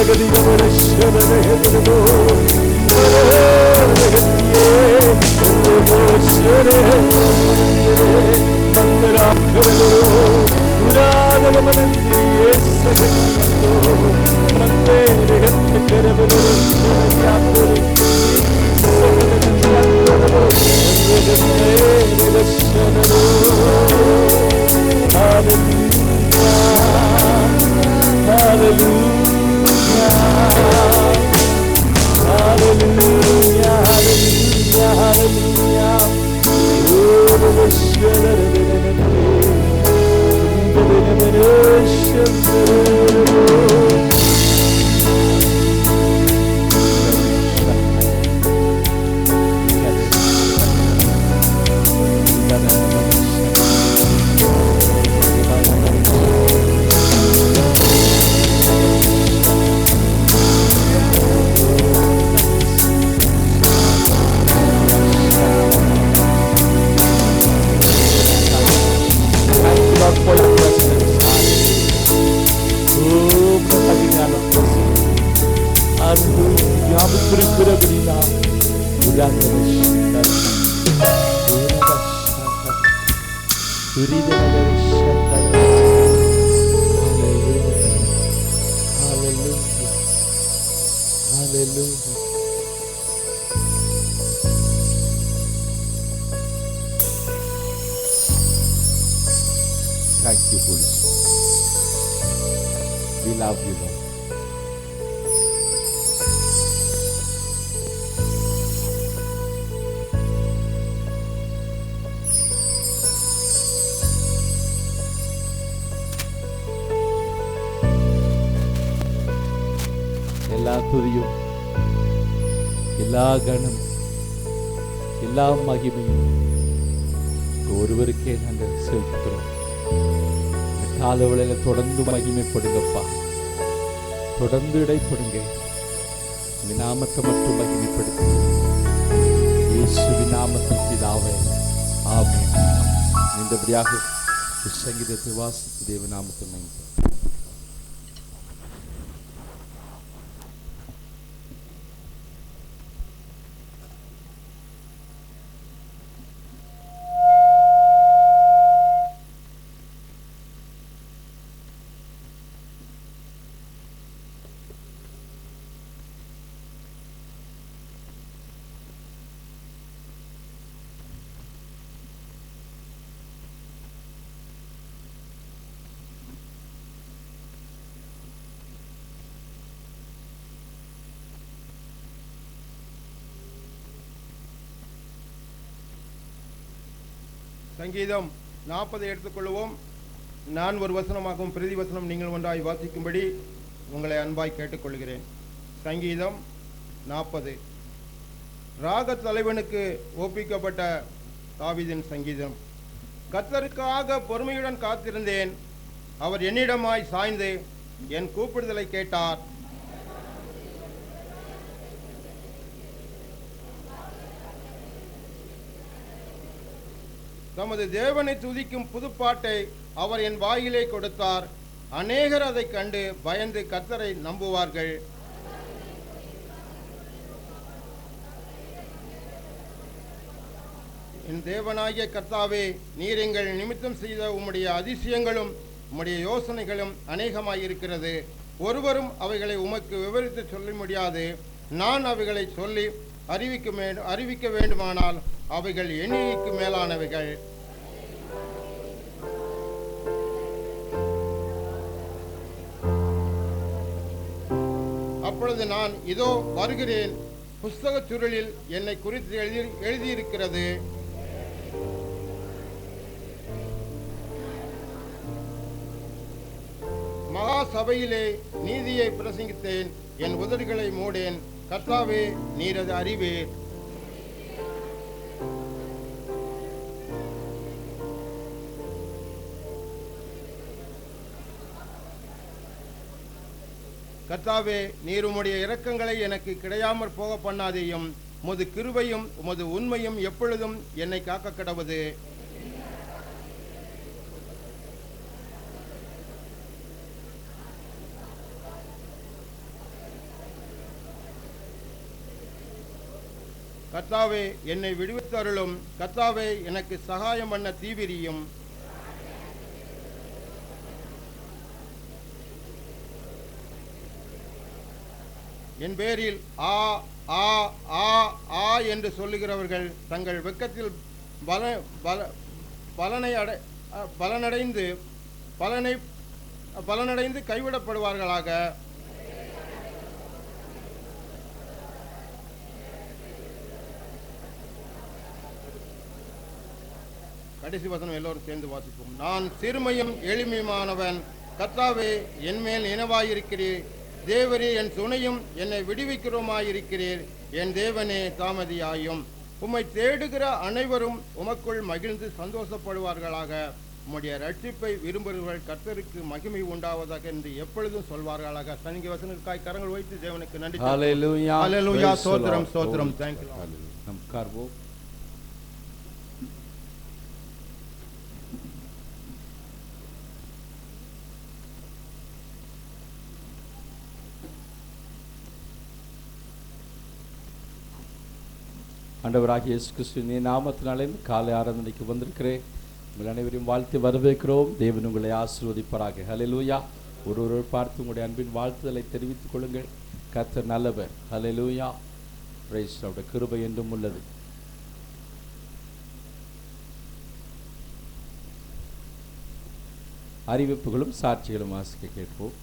Thank you, Holy Spirit. We love you, Lord. எல்லா துதியும், எல்லா கணம், எல்லா மகிமையும் ஒருவருக்கே நாங்கள் செலுத்துகிறோம். காலவளையில தொடர்ந்து மகிமைப்படுங்கப்பா, தொடர்ந்து இடைப்படுங்க. இந்த நாமத்தை மட்டும் மகிமைப்படுத்த இயேசுவின் நாமத்தில் பிதாவே, ஆமென். இந்தபடியாக சங்கீதத்தை வாசித்து தேவ நாமத்தில் நன்றி. சங்கீதம் 40 எடுத்துக்கொள்வோம். நான் ஒரு வசனமாகவும் பிரதி வசனம் நீங்கள் ஒன்றாய் வாசிக்கும்படி உங்களை அன்பாய் கேட்டுக்கொள்கிறேன். சங்கீதம் 40. ராக தலைவனுக்கு ஒப்பிக்கப்பட்ட தாவீதின் சங்கீதம். கர்த்தருக்காக பொறுமையுடன் காத்திருந்தேன். அவர் என்னிடமாய் சாய்ந்து என் கூப்பிடுதலை கேட்டார். தமது தேவனை துதிக்கும் புதுப்பாட்டை அவர் என் வாயிலே கொடுத்தார். அநேகர் அதை கண்டு பயந்து கர்த்தரை நம்புவார்கள். என் தேவனாகிய கர்த்தாவே, நீர் எங்கள் நிமித்தம் செய்த உம்முடைய அதிசயங்களும் உம்முடைய யோசனைகளும் அநேகமாயிருக்கிறது. ஒருவரும் அவைகளை உமக்கு விவரித்து சொல்ல முடியாது. நான் அவைகளை சொல்லி அறிவிக்க வேண்டுமானால் அவைகள் எண்ணிக்கைக்கு மேலானவைகள். அப்பொழுது நான் இதோ வருகிறேன், புஸ்தகச் சுருளில் என்னை குறித்து எழுதியிருக்கிறது. மகா சபையிலே நீதியை பிரசங்கித்தேன், என் உதடுகளை மூடேன். கர்த்தாவே, நீர் அது அறிவீர். கர்த்தாவே, நீர் உம்முடைய இரக்கங்களை எனக்கு கிடையாமற் போக பண்ணாதேயும். உமது கிருபையும் உமது உண்மையும் எப்பொழுதும் என்னை காக்க கடவுது. கர்த்தாவே என்னை விடுவித்தருளும். கர்த்தாவே எனக்கு சகாயம் பண்ண தீவிரியும். என் பேரில் ஆ ஆ ஆ ஆ என்று சொல்லுகிறவர்கள் தங்கள் வெட்கத்தில் பலனடைந்து கைவிடப்படுவார்களாக. கடைசி வசனம் எல்லோரும் சேர்ந்து வாசிப்போம். நான் சிறுமையும் எளிமையுமானவன். கர்த்தாவே என்மேல் நினைவாயிருக்கிறீர். தேவரே என் துணையும் என்னை விடுவிக்கிறோமாயிருக்கிறீர். என் தேவனே தாமதியாயும். உம்மை தேடுகிற அனைவரும் உமக்குள் மகிழ்ந்து சந்தோஷப்படுவார்களாக. உம்முடைய ரட்சிப்பை விரும்புகிறவர்கள் கர்த்தருக்கு மகிமை உண்டாவதாக என்று எப்பொழுதும் சொல்வார்களாக. சனிங்க வசனத்துக்காய் கரங்கள் வைத்து தேவனுக்கு நன்றி. ஹல்லேலூயா. ஹல்லேலூயா. ஸ்தோத்திரம் ஸ்தோத்திரம். Thank you. நம் உட்கார்வோம். ஆண்டவராகிய இயேசு கிறிஸ்துவின் நாமத்தினாலே காலை ஆராதனைக்கு வந்திருக்கிறேன். உங்கள் அனைவரையும் வாழ்த்து வரவேற்கிறோம். தேவன் உங்களை ஆசீர்வதிப்பாராக. ஹல்லேலூயா. ஒருவர் பார்த்து உங்களுடைய அன்பின் வாழ்த்துதலை தெரிவித்துக் கொள்ளுங்கள். கர்த்தர் நல்லவர். ஹல்லேலூயா. பிரைஸ் அவருடைய கிருபை என்றும் உள்ளது. அறிவிப்புகளும் சாட்சிகளும் வாசிக்க கேட்போம்.